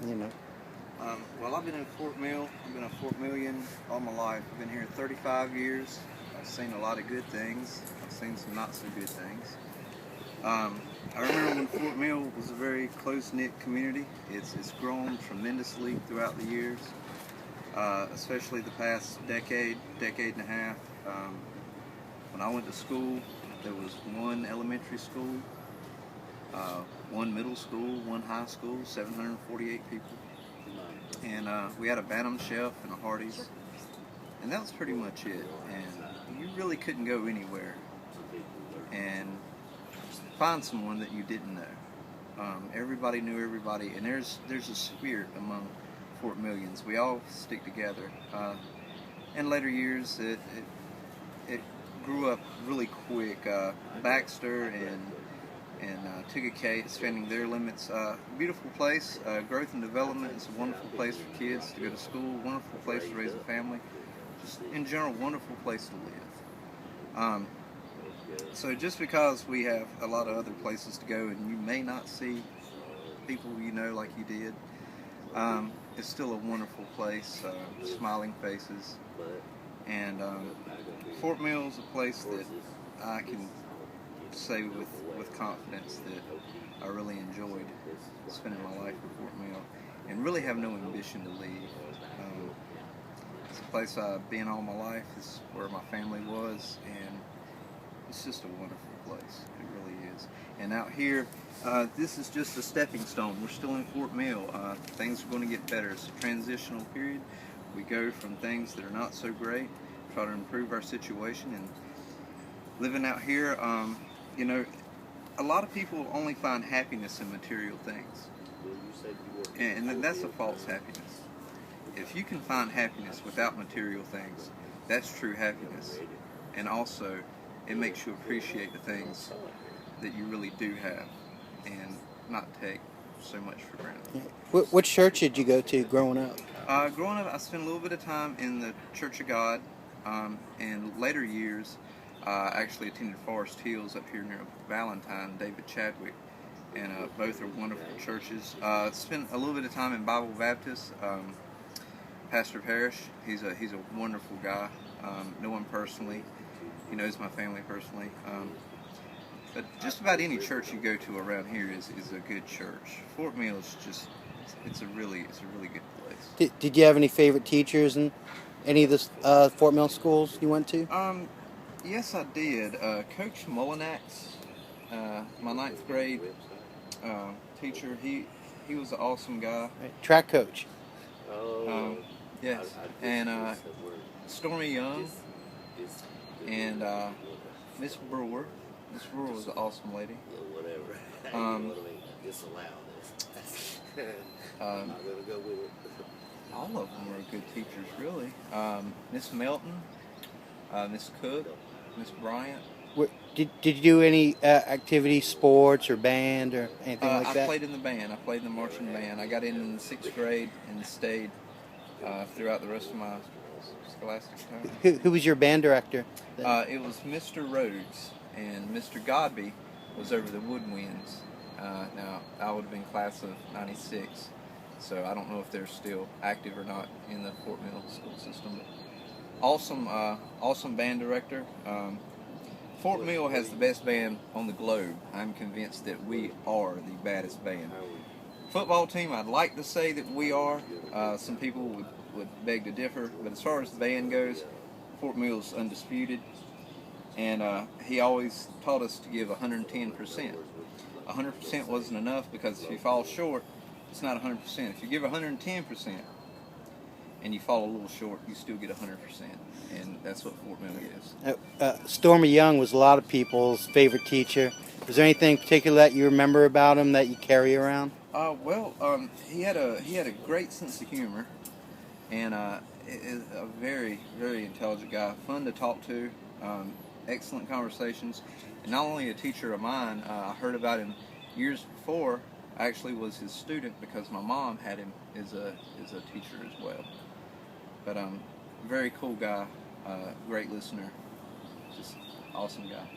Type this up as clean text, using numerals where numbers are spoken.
you know? Well, I've been in Fort Mill. I've been in Fort Million all my life. I've been here 35 years. I've seen a lot of good things. I've seen some not so good things. I remember when Fort Mill was a very close-knit community. It's grown tremendously throughout the years, especially the past decade and a half. When I went to school, there was one elementary school, one middle school, one high school, 748 people. And we had a Bantam Chef and a Hardee's, and that was pretty much it. And you really couldn't go anywhere and find someone that you didn't know. Everybody knew everybody, and there's a spirit among Fort Millions. We all stick together. In later years, it grew up really quick. Baxter and Tuckakay expanding their limits. Beautiful place. Growth and development. It's a wonderful place for kids to go to school. Wonderful place to raise a family. Just in general, wonderful place to live. So just because we have a lot of other places to go, and you may not see people you know like you did, it's still a wonderful place. Smiling faces, and Fort Mill is a place that I can say with confidence that I really enjoyed spending my life in Fort Mill, and really have no ambition to leave. It's a place I've been all my life. It's where my family was, and it's just a wonderful place. It really is. And out here, this is just a stepping stone. We're still in Fort Mill. Things are going to get better. It's a transitional period. We go from things that are not so great, try to improve our situation, and living out here, you know, a lot of people only find happiness in material things, and that's a false happiness. If you can find happiness without material things, that's true happiness. And also, it makes you appreciate the things that you really do have, and not take so much for granted. What church did you go to growing up? Growing up, I spent a little bit of time in the Church of God. In later years, I actually attended Forest Hills up here near Valentine, David Chadwick, and both are wonderful churches. Spent a little bit of time in Bible Baptist. Pastor Parrish, he's a wonderful guy. Know him personally. He knows my family personally. But just about any church you go to around here is a good church. Fort Mill is just it's a really good place. Did you have any favorite teachers in any of the Fort Mill schools you went to? Yes, I did. Coach Mullinax, my ninth grade teacher, he was an awesome guy. Right. Track coach. Yes, and Stormy Young, and Miss Brewer. Miss Brewer was an awesome lady. All of them were good teachers, really. Miss Melton, Miss Cook, Miss Bryant. Did you do any activity, sports or band or anything like that? I played in the band. I played in the marching band. I got in the 6th grade and stayed throughout the rest of my scholastic time. Who was your band director? It was Mr. Rhodes, and Mr. Godby was over the woodwinds. Now, I would have been class of 96, so I don't know if they're still active or not in the Fort Mill school system. But awesome band director. Fort Mill has the best band on the globe. I'm convinced that we are the baddest band. Football team, I'd like to say that we are. Some people would beg to differ, but as far as the band goes, Fort Mill's undisputed. And he always taught us to give 110%. 100% wasn't enough, because if you fall short, it's not 100%. If you give 110% and you fall a little short, you still get 100%. And that's what Fort Mill is. Stormy Young was a lot of people's favorite teacher. Was there anything particular that you remember about him that you carry around? He had a great sense of humor, and is a very, very intelligent guy. Fun to talk to. Excellent conversations. And not only a teacher of mine, I heard about him years before. I actually was his student because my mom had him as a teacher as well. But very cool guy, great listener, just awesome guy.